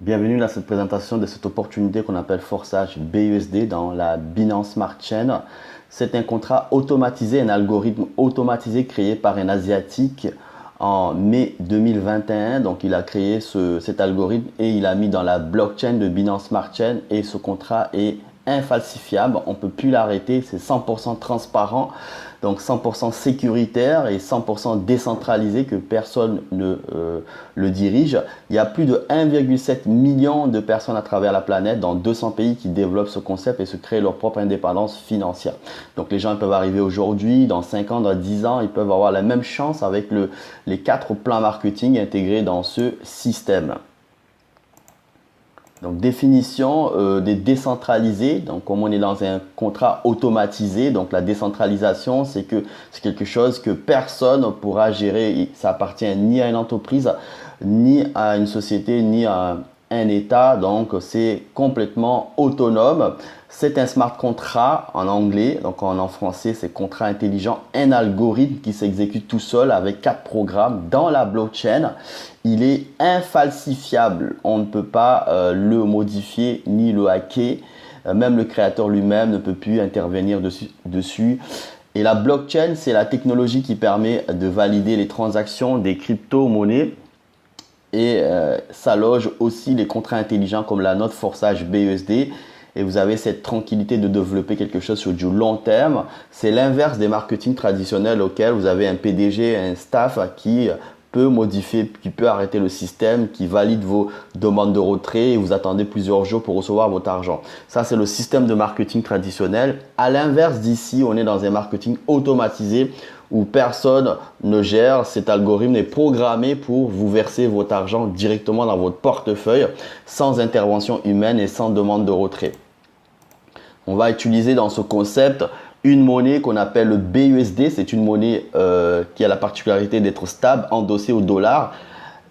Bienvenue dans cette présentation de cette opportunité qu'on appelle forçage BUSD dans la Binance Smart Chain. C'est un contrat automatisé, un algorithme automatisé créé par un Asiatique en mai 2021. Donc il a créé cet algorithme et il a mis dans la blockchain de Binance Smart Chain et ce contrat est infalsifiable. On ne peut plus l'arrêter, c'est 100% transparent. Donc 100% sécuritaire et 100% décentralisé que personne ne le dirige. Il y a plus de 1,7 million de personnes à travers la planète dans 200 pays qui développent ce concept et se créent leur propre indépendance financière. Donc les gens peuvent arriver aujourd'hui, dans 5 ans, dans 10 ans, ils peuvent avoir la même chance avec les 4 plans marketing intégrés dans ce système. Donc définition des décentralisés, donc comme on est dans un contrat automatisé, donc la décentralisation c'est quelque chose que personne ne pourra gérer, ça appartient ni à une entreprise, ni à une société, ni à un État, donc c'est complètement autonome. C'est un smart contract en anglais, donc en français c'est contrat intelligent, un algorithme qui s'exécute tout seul avec 4 programmes dans la blockchain. Il est infalsifiable, on ne peut pas le modifier ni le hacker, même le créateur lui-même ne peut plus intervenir dessus. Et la blockchain, c'est la technologie qui permet de valider les transactions des crypto-monnaies. Et ça loge aussi les contrats intelligents comme la note forçage BUSD. Et vous avez cette tranquillité de développer quelque chose sur du long terme. C'est l'inverse des marketing traditionnels auxquels vous avez un PDG, un staff qui peut modifier, qui peut arrêter le système, qui valide vos demandes de retrait et vous attendez plusieurs jours pour recevoir votre argent. Ça, c'est le système de marketing traditionnel. À l'inverse d'ici, on est dans un marketing automatisé où personne ne gère. Cet algorithme est programmé pour vous verser votre argent directement dans votre portefeuille sans intervention humaine et sans demande de retrait. On va utiliser dans ce concept une monnaie qu'on appelle le BUSD. C'est une monnaie qui a la particularité d'être stable, endossée au dollar.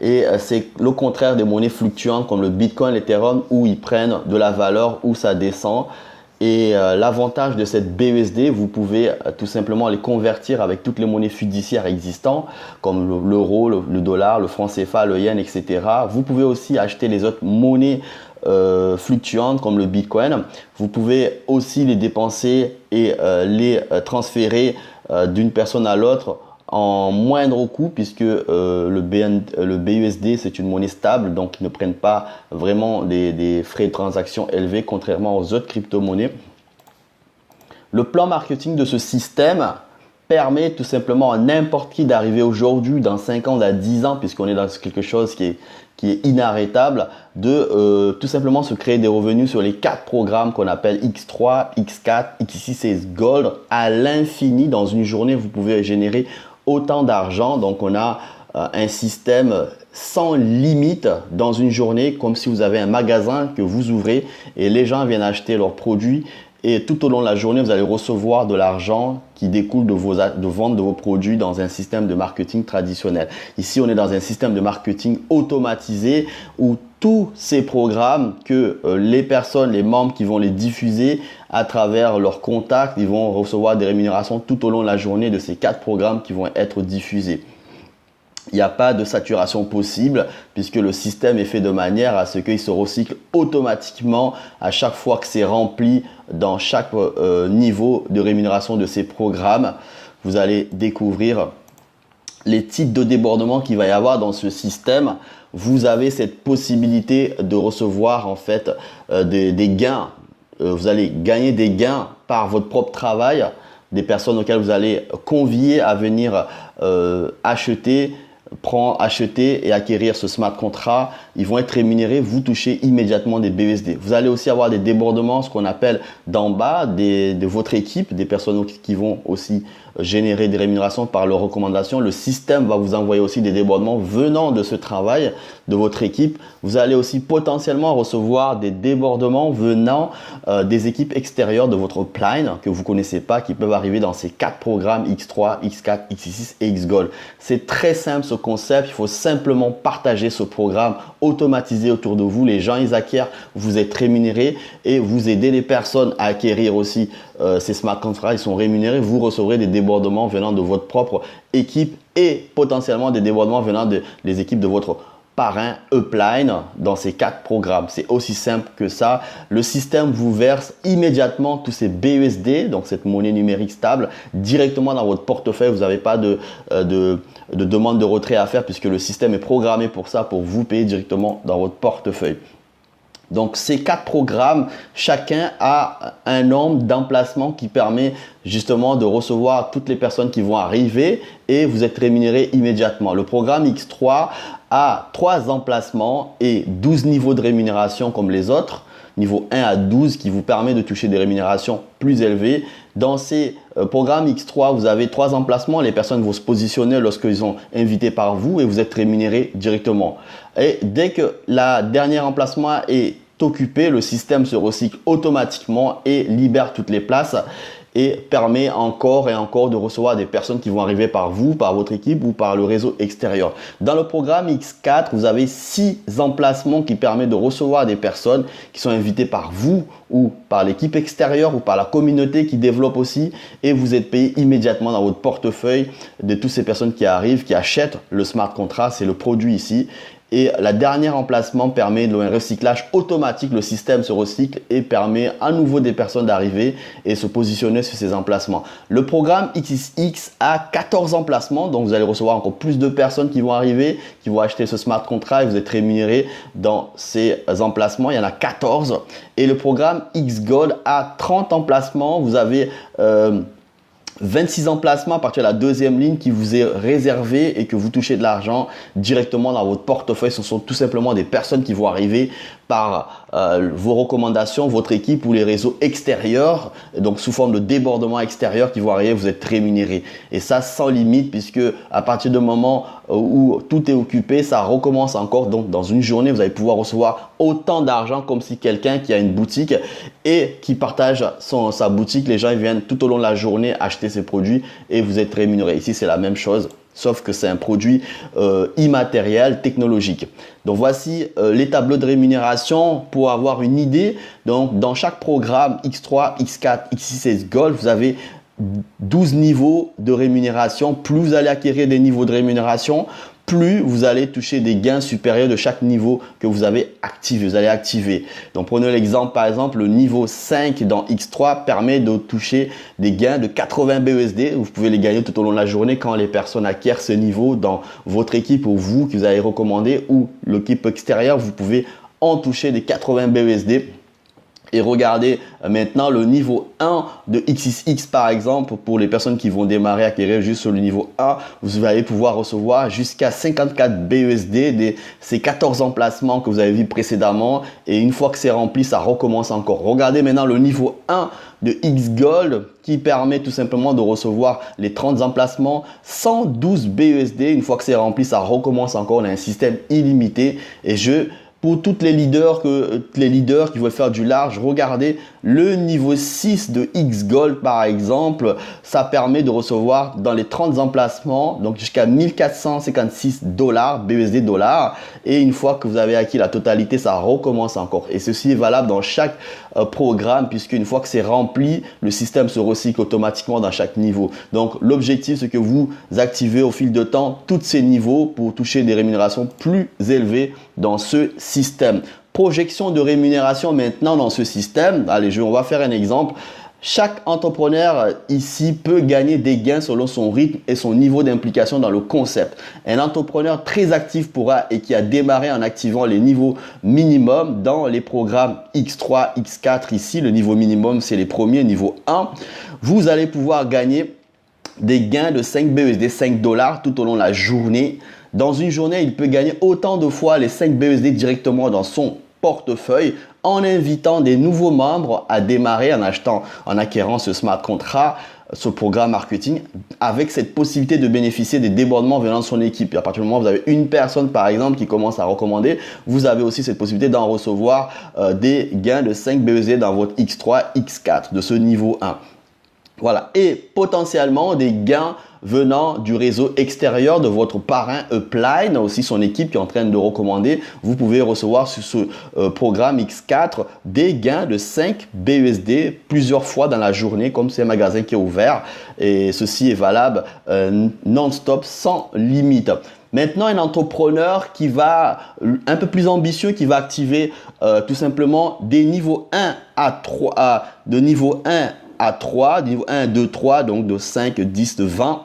Et c'est le contraire des monnaies fluctuantes comme le Bitcoin, l'Ethereum où ils prennent de la valeur, où ça descend. Et l'avantage de cette BUSD, vous pouvez tout simplement les convertir avec toutes les monnaies fiduciaires existantes comme l'euro, le dollar, le franc CFA, le yen, etc. Vous pouvez aussi acheter les autres monnaies fluctuantes comme le Bitcoin. Vous pouvez aussi les dépenser et les transférer d'une personne à l'autre en moindre coût puisque le BUSD c'est une monnaie stable, donc ils ne prennent pas vraiment des frais de transaction élevés contrairement aux autres crypto-monnaies. Le plan marketing de ce système permet tout simplement à n'importe qui d'arriver aujourd'hui, dans 5 ans, dans 10 ans, puisqu'on est dans quelque chose qui est inarrêtable, de tout simplement se créer des revenus sur les 4 programmes qu'on appelle X3, X4, X6 et Gold à l'infini. Dans une journée, vous pouvez générer autant d'argent. Donc on a un système sans limite dans une journée, comme si vous avez un magasin que vous ouvrez et les gens viennent acheter leurs produits. Et tout au long de la journée, vous allez recevoir de l'argent qui découle de vente de vos produits dans un système de marketing traditionnel. Ici, on est dans un système de marketing automatisé où tous ces programmes que les personnes, les membres qui vont les diffuser à travers leurs contacts, ils vont recevoir des rémunérations tout au long de la journée de ces 4 programmes qui vont être diffusés. Il n'y a pas de saturation possible puisque le système est fait de manière à ce qu'il se recycle automatiquement à chaque fois que c'est rempli dans chaque niveau de rémunération de ces programmes. Vous allez découvrir les types de débordements qu'il va y avoir dans ce système. Vous avez cette possibilité de recevoir en fait des gains. Vous allez gagner des gains par votre propre travail, des personnes auxquelles vous allez convier à venir acheter et acquérir ce smart contract. Ils vont être rémunérés, vous touchez immédiatement des BUSD. Vous allez aussi avoir des débordements, ce qu'on appelle d'en bas de votre équipe, des personnes qui vont aussi générer des rémunérations par leurs recommandations. Le système va vous envoyer aussi des débordements venant de ce travail de votre équipe. Vous allez aussi potentiellement recevoir des débordements venant des équipes extérieures de votre plan que vous ne connaissez pas, qui peuvent arriver dans ces 4 programmes X3, X4, X6 et Xgold. C'est très simple ce concept, il faut simplement partager ce programme automatisé autour de vous. Les gens ils acquièrent, vous êtes rémunérés et vous aidez les personnes à acquérir aussi ces smart contracts. Ils sont rémunérés, vous recevrez des débordements venant de votre propre équipe et potentiellement des débordements venant des équipes de votre parrain upline dans ces 4 programmes. C'est aussi simple que ça. Le système vous verse immédiatement tous ces BUSD, donc cette monnaie numérique stable, directement dans votre portefeuille. Vous n'avez pas de demande de retrait à faire puisque le système est programmé pour ça, pour vous payer directement dans votre portefeuille. Donc, ces 4 programmes, chacun a un nombre d'emplacements qui permet justement de recevoir toutes les personnes qui vont arriver et vous êtes rémunéré immédiatement. Le programme X3 a 3 emplacements et 12 niveaux de rémunération comme les autres, niveau 1 à 12 qui vous permet de toucher des rémunérations plus élevées. Dans ces programmes X3, vous avez 3 emplacements. Les personnes vont se positionner lorsqu'ils sont invités par vous et vous êtes rémunéré directement. Et dès que la dernière emplacement est occupé, le système se recycle automatiquement et libère toutes les places et permet encore et encore de recevoir des personnes qui vont arriver par vous, par votre équipe ou par le réseau extérieur. Dans le programme X4, vous avez 6 emplacements qui permettent de recevoir des personnes qui sont invitées par vous ou par l'équipe extérieure ou par la communauté qui développe aussi et vous êtes payé immédiatement dans votre portefeuille de toutes ces personnes qui arrivent, qui achètent le smart contract, c'est le produit ici. Et la dernière emplacement permet un recyclage automatique. Le système se recycle et permet à nouveau des personnes d'arriver et se positionner sur ces emplacements. Le programme XXX a 14 emplacements. Donc, vous allez recevoir encore plus de personnes qui vont arriver, qui vont acheter ce smart contract et vous êtes rémunéré dans ces emplacements. Il y en a 14. Et le programme XGold a 30 emplacements. Vous avez 26 emplacements à partir de la deuxième ligne qui vous est réservé et que vous touchez de l'argent directement dans votre portefeuille. Ce sont tout simplement des personnes qui vont arriver par vos recommandations, votre équipe ou les réseaux extérieurs, donc sous forme de débordement extérieur qui vont arriver, vous êtes rémunéré. Et ça sans limite puisque à partir du moment où tout est occupé, ça recommence encore. Donc dans une journée, vous allez pouvoir recevoir autant d'argent comme si quelqu'un qui a une boutique et qui partage sa boutique, les gens ils viennent tout au long de la journée acheter ses produits et vous êtes rémunéré. Ici, c'est la même chose. Sauf que c'est un produit immatériel, technologique. Donc, voici les tableaux de rémunération pour avoir une idée. Donc, dans chaque programme X3, X4, X6 et Gold, vous avez 12 niveaux de rémunération. Plus vous allez acquérir des niveaux de rémunération, plus vous allez toucher des gains supérieurs de chaque niveau que vous avez activé. Vous allez activer. Donc, prenons l'exemple, par exemple, le niveau 5 dans X3 permet de toucher des gains de 80 BUSD. Vous pouvez les gagner tout au long de la journée quand les personnes acquièrent ce niveau dans votre équipe ou vous qui vous avez recommandé ou l'équipe extérieure. Vous pouvez en toucher des 80 BUSD. Et regardez maintenant le niveau 1 de XXX par exemple, pour les personnes qui vont démarrer, acquérir juste sur le niveau 1, vous allez pouvoir recevoir jusqu'à 54 BUSD de ces 14 emplacements que vous avez vus précédemment. Et une fois que c'est rempli, ça recommence encore. Regardez maintenant le niveau 1 de XGold qui permet tout simplement de recevoir les 30 emplacements, 112 BUSD. Une fois que c'est rempli, ça recommence encore. On a un système illimité et pour toutes les leaders qui veulent faire du large, regardez le niveau 6 de XGold par exemple. Ça permet de recevoir dans les 30 emplacements, donc jusqu'à 1456 BUSD dollars. Et une fois que vous avez acquis la totalité, ça recommence encore. Et ceci est valable dans chaque programme puisque une fois que c'est rempli, le système se recycle automatiquement dans chaque niveau. Donc l'objectif, c'est que vous activez au fil de temps tous ces niveaux pour toucher des rémunérations plus élevées dans ce système. Projection de rémunération maintenant dans ce système. Allez, on va faire un exemple. Chaque entrepreneur ici peut gagner des gains selon son rythme et son niveau d'implication dans le concept. Un entrepreneur très actif pourra et qui a démarré en activant les niveaux minimums dans les programmes X3, X4 ici. Le niveau minimum, c'est les premiers, niveau 1. Vous allez pouvoir gagner des gains de 5 BUSD, 5 dollars tout au long de la journée. Dans une journée, il peut gagner autant de fois les 5 BUSD directement dans son portefeuille en invitant des nouveaux membres à démarrer en acquérant ce smart contract, ce programme marketing avec cette possibilité de bénéficier des débordements venant de son équipe. Et à partir du moment où vous avez une personne par exemple qui commence à recommander, vous avez aussi cette possibilité d'en recevoir des gains de 5 BUSD dans votre X3, X4 de ce niveau 1. Voilà, et potentiellement des gains venant du réseau extérieur de votre parrain upline, aussi son équipe qui est en train de recommander. Vous pouvez recevoir sur ce programme X4 des gains de 5 BUSD plusieurs fois dans la journée, comme c'est un magasin qui est ouvert. Et ceci est valable non-stop, sans limite. Maintenant, un entrepreneur qui va un peu plus ambitieux, qui va activer tout simplement des niveaux 1 à 3, de niveau 1 à 3, niveau 1, 2, 3, donc de 5, 10, de 20,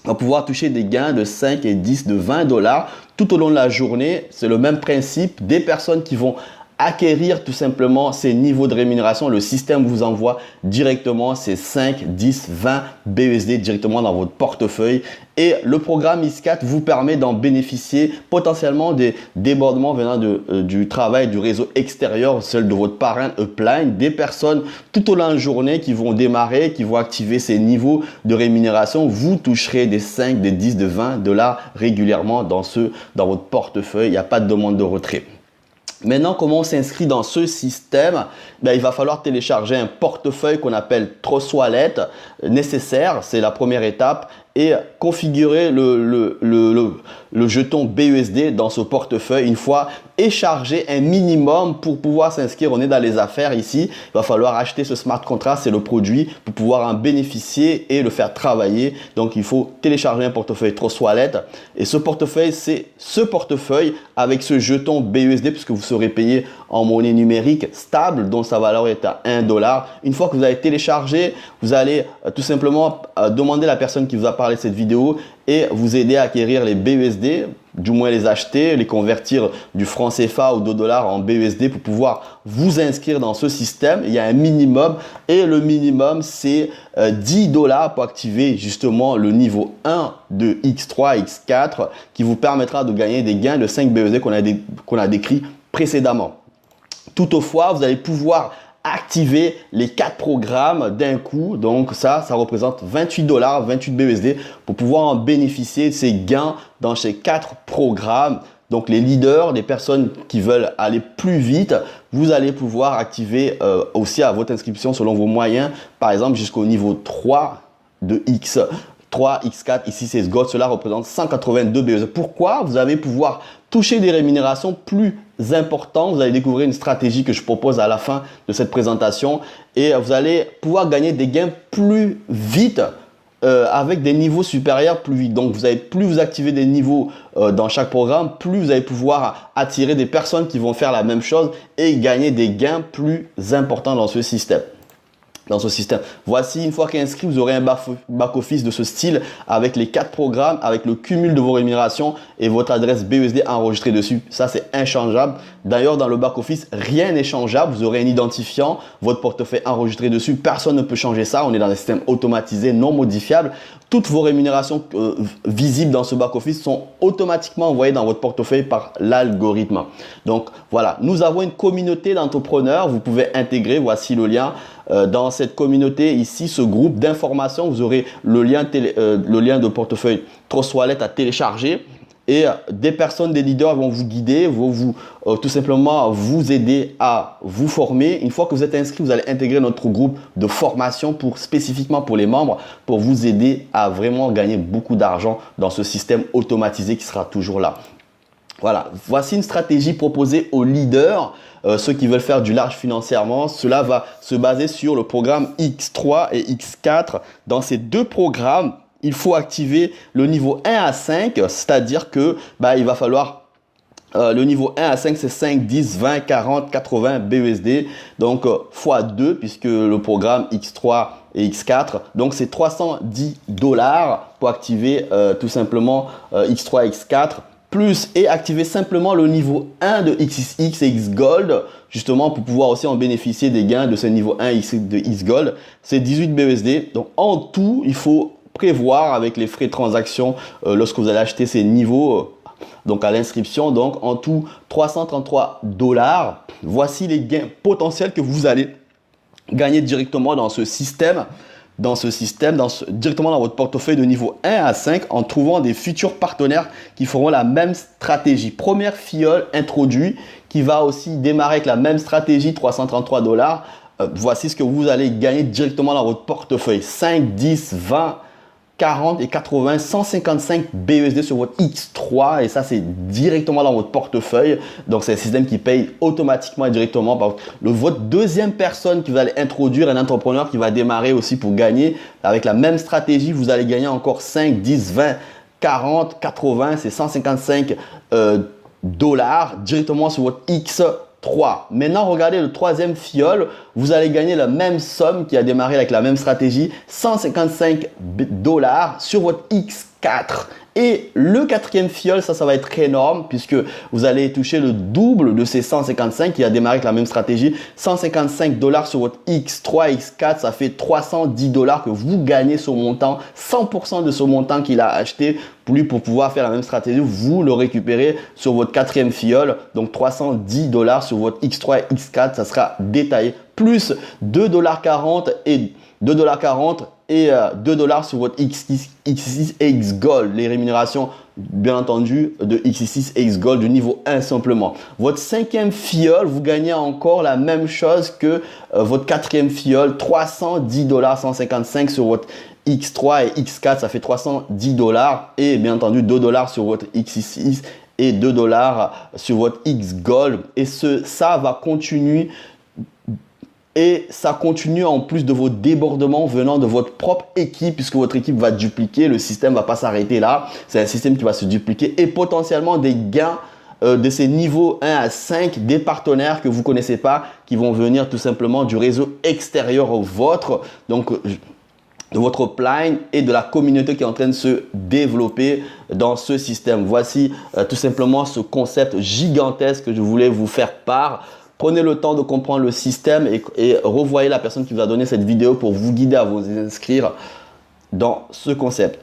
va pouvoir toucher des gains de 5 et 10, de 20 dollars tout au long de la journée. C'est le même principe des personnes qui vont acquérir tout simplement ces niveaux de rémunération. Le système vous envoie directement ces 5, 10, 20 BUSD directement dans votre portefeuille. Et le programme X4 vous permet d'en bénéficier potentiellement des débordements venant du travail du réseau extérieur, celle de votre parrain upline, des personnes tout au long de la journée qui vont démarrer, qui vont activer ces niveaux de rémunération. Vous toucherez des 5, des 10, de 20 dollars régulièrement dans votre portefeuille. Il n'y a pas de demande de retrait. Maintenant, comment on s'inscrit dans ce système? Il va falloir télécharger un portefeuille qu'on appelle Trust Wallet nécessaire, c'est la première étape, et configurer le jeton BUSD dans ce portefeuille une fois et charger un minimum pour pouvoir s'inscrire. On est dans les affaires ici. Il va falloir acheter ce smart contract, c'est le produit, pour pouvoir en bénéficier et le faire travailler. Donc, il faut télécharger un portefeuille Trust Wallet. Et ce portefeuille, c'est ce portefeuille avec ce jeton BUSD puisque vous serez payé en monnaie numérique stable dont sa valeur est à 1 dollar. Une fois que vous avez téléchargé, vous allez tout simplement demander à la personne qui vous a parlé de cette vidéo et vous aider à acquérir les BUSD, du moins les acheter, les convertir du franc CFA ou de dollars en BUSD pour pouvoir vous inscrire dans ce système. Il y a un minimum et le minimum c'est 10 dollars pour activer justement le niveau 1 de X3, X4 qui vous permettra de gagner des gains de 5 BUSD qu'on a décrit précédemment. Toutefois, vous allez pouvoir activer les 4 programmes d'un coup. Donc ça représente 28 dollars, 28 BUSD pour pouvoir en bénéficier de ces gains dans ces 4 programmes. Donc les leaders, les personnes qui veulent aller plus vite, vous allez pouvoir activer aussi à votre inscription selon vos moyens, par exemple jusqu'au niveau 3 de X3, X4, ici c'est Gold, cela représente 182 BUSD. Pourquoi? Vous allez pouvoir toucher des rémunérations plus importantes. Vous allez découvrir une stratégie que je propose à la fin de cette présentation et vous allez pouvoir gagner des gains plus vite avec des niveaux supérieurs plus vite. Donc, plus vous activez des niveaux dans chaque programme, plus vous allez pouvoir attirer des personnes qui vont faire la même chose et gagner des gains plus importants dans ce système. Voici, une fois qu'inscrit, vous aurez un back-office de ce style avec les 4 programmes, avec le cumul de vos rémunérations et votre adresse BUSD enregistrée dessus. Ça, c'est inchangeable. D'ailleurs, dans le back-office, rien n'est changeable. Vous aurez un identifiant, votre portefeuille enregistré dessus. Personne ne peut changer ça. On est dans un système automatisé, non modifiable. Toutes vos rémunérations visibles dans ce back-office sont automatiquement envoyées dans votre portefeuille par l'algorithme. Donc, voilà. Nous avons une communauté d'entrepreneurs. Vous pouvez intégrer. Voici le lien. Dans cette communauté ici, ce groupe d'informations, vous aurez le lien de portefeuille Trust Wallet à télécharger et des personnes, des leaders vont vous guider, vont tout simplement vous aider à vous former. Une fois que vous êtes inscrit, vous allez intégrer notre groupe de formation spécifiquement pour les membres pour vous aider à vraiment gagner beaucoup d'argent dans ce système automatisé qui sera toujours là. Voilà, voici une stratégie proposée aux leaders. Ceux qui veulent faire du large financièrement, cela va se baser sur le programme X3 et X4. Dans ces deux programmes, il faut activer le niveau 1 à 5, c'est-à-dire que il va falloir le niveau 1 à 5, c'est 5, 10, 20, 40, 80 BUSD, donc x2 puisque le programme X3 et X4, donc c'est 310 dollars pour activer tout simplement X3 et X4. Plus et activer simplement le niveau 1 de XXX et X Gold, justement pour pouvoir aussi en bénéficier des gains de ce niveau 1 de X Gold, c'est 18 BUSD. Donc en tout, il faut prévoir avec les frais de transaction lorsque vous allez acheter ces niveaux, donc à l'inscription, donc en tout 333 dollars. Voici les gains potentiels que vous allez gagner directement dans ce système. Directement dans votre portefeuille de niveau 1 à 5 en trouvant des futurs partenaires qui feront la même stratégie. Première fiole introduit qui va aussi démarrer avec la même stratégie, 333 dollars. Voici ce que vous allez gagner directement dans votre portefeuille. 5, 10, 20, 40 et 80, 155 BUSD sur votre X3 et ça c'est directement dans votre portefeuille. Donc c'est un système qui paye automatiquement et directement par votre deuxième personne que vous allez introduire, un entrepreneur qui va démarrer aussi pour gagner avec la même stratégie. Vous allez gagner encore 5, 10, 20, 40, 80, c'est 155 dollars directement sur votre X3. Maintenant, regardez le troisième fiole. Vous allez gagner la même somme qui a démarré avec la même stratégie, 155 dollars sur votre X4. Et le quatrième fiole, ça va être énorme puisque vous allez toucher le double de ces 155 qui a démarré avec la même stratégie. 155 dollars sur votre X3, X4, ça fait 310 dollars que vous gagnez ce montant. 100% de ce montant qu'il a acheté pour pouvoir faire la même stratégie, vous le récupérez sur votre quatrième fiole. Donc 310 dollars sur votre X3 et X4, ça sera détaillé. Plus 2,40 $ et 2,40 $ et 2 dollars sur votre X6 et X Gold. Les rémunérations, bien entendu, de X6 et X Gold du niveau 1 simplement. Votre cinquième fiole, vous gagnez encore la même chose que votre quatrième fiole, 310 dollars 155 sur votre X3 et X4, ça fait 310 dollars et bien entendu 2 dollars sur votre X6 et 2 dollars sur votre X Gold. Et ça va continuer. Et ça continue en plus de vos débordements venant de votre propre équipe puisque votre équipe va dupliquer. Le système ne va pas s'arrêter là. C'est un système qui va se dupliquer et potentiellement des gains de ces niveaux 1 à 5 des partenaires que vous ne connaissez pas qui vont venir tout simplement du réseau extérieur au vôtre. Donc, de votre upline et de la communauté qui est en train de se développer dans ce système. Voici tout simplement ce concept gigantesque que je voulais vous faire part. Prenez le temps de comprendre le système et revoyez la personne qui vous a donné cette vidéo pour vous guider à vous inscrire dans ce concept.